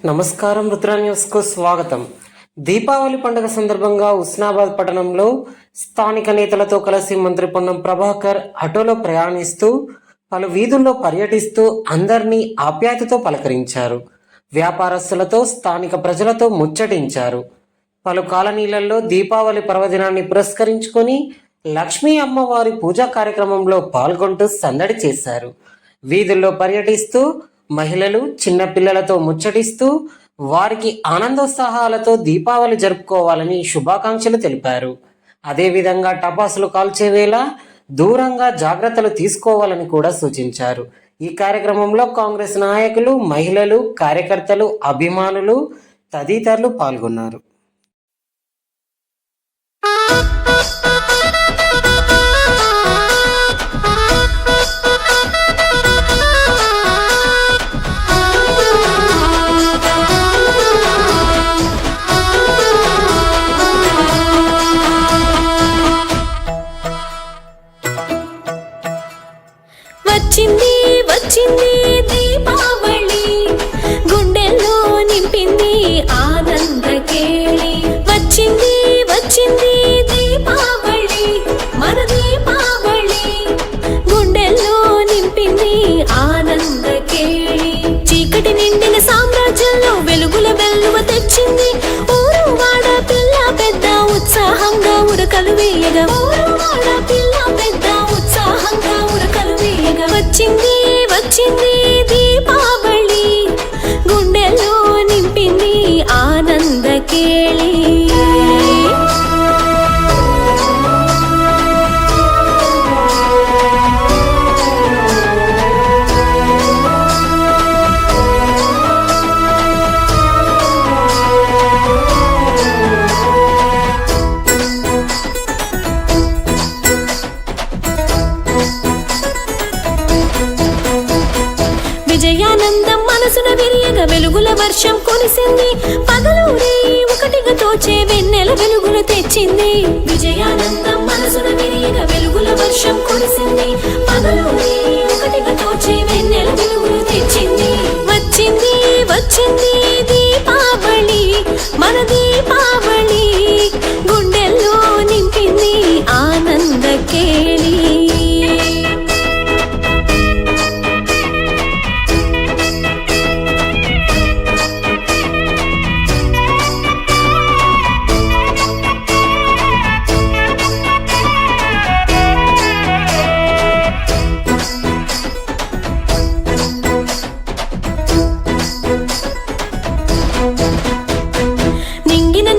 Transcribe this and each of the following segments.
నమస్కారం, రుద్ర న్యూస్ కు స్వాగతం. దీపావళి పండుగ సందర్భంగా హుస్నాబాద్ పట్టణంలో స్థానిక నేతలతో కలిసి మంత్రి పొన్నం ప్రభాకర్ ఆటోలో ప్రయాణిస్తూ పలు వీధుల్లో పర్యటిస్తూ అందరినీ ఆప్యాయతతో పలకరించారు. వ్యాపారస్తులతో, స్థానిక ప్రజలతో ముచ్చటించారు. పలు కాలనీలలో దీపావళి పర్వదినాన్ని పురస్కరించుకొని లక్ష్మీ అమ్మవారి పూజా కార్యక్రమంలో పాల్గొంటూ సందడి చేశారు. వీధుల్లో పర్యటిస్తూ మహిళలు, చిన్న పిల్లలతో ముచ్చటిస్తూ వారికి ఆనందోత్సాహాలతో దీపావళి జరుపుకోవాలని శుభాకాంక్షలు తెలిపారు. అదేవిధంగా టపాసులు కాల్చే వేళ దూరంగా జాగ్రత్తలు తీసుకోవాలని కూడా సూచించారు. ఈ కార్యక్రమంలో కాంగ్రెస్ నాయకులు, మహిళలు, కార్యకర్తలు, అభిమానులు తదితరులు పాల్గొన్నారు. వచ్చింది వచ్చింది దీపావళి, గుండెల్లో నింపింది ఆనందకేళి. వచ్చింది వచ్చింది దీపావళి, మన దీపావళి, గుండెల్లో నింపింది ఆనందకేళి. చీకటి నిండిన సామ్రాజ్యంలో వెలుగుల వెల్లువ తెచ్చింది. ఊరు వాడ పిల్ల పెద్ద ఉత్సాహంగా ఉరకలు వేయగా, ఊరు వాడ పిల్ల పెద్ద ఉత్సాహంగా ఉరకలు వేయగా. వచ్చింది వచ్చింది దీపావళి, గుండెల్లో నింపింది ఆనందకేళి. విజయానందం మనసున విరియగా వెలుగుల వర్షం కురిసింది. పగలూరి ఒకటిగా తోచే వెన్నెల వెలుగులు తెచ్చింది. విజయానందం మనసున విరియగా వెలుగుల వర్షం కురిసింది. పగలూరి ఒకటిగా తోచే వెన్నెల వెలుగులు తెచ్చింది. వచ్చింది వచ్చింది దీపావళి, మన దీపావళి, గుండెల్లో నింపింది ఆనందకేళి.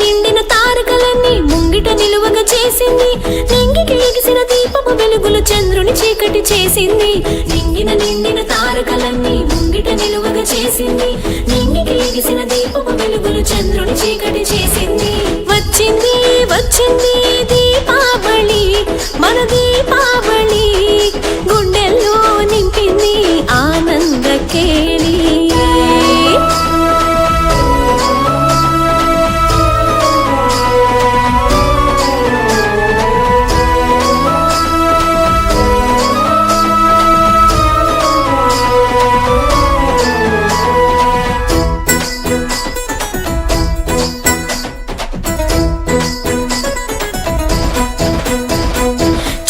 నిండిన తారకలన్నీ ముంగిట నిలువగా చేసింది. నింగికి ఎగిసిన దీపపు వెలుగులు చంద్రుని చీకటి చేసింది. నిండిన తారకలన్నీ ముంగిట నిలువగా చేసింది. నింగికి ఎగిసిన దీపపు వెలుగులు చంద్రుని చీకటి చేసింది. వచ్చింది వచ్చింది దీపావళి, మన దీపావళి, గుండెల్లో నింపింది ఆనందకేళి.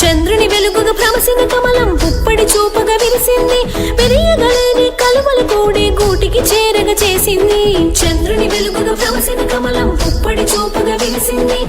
చంద్రుని వెలుగుగా భ్రమసిన కమలం పుప్పడి చూపగా విరిసింది. పెరియగలేని కలువలు కూడి గూటికి చేరగా చేసింది. చంద్రుని వెలుగుగా భ్రమసిన కమలం పుప్పడి చూపగా విరిసింది.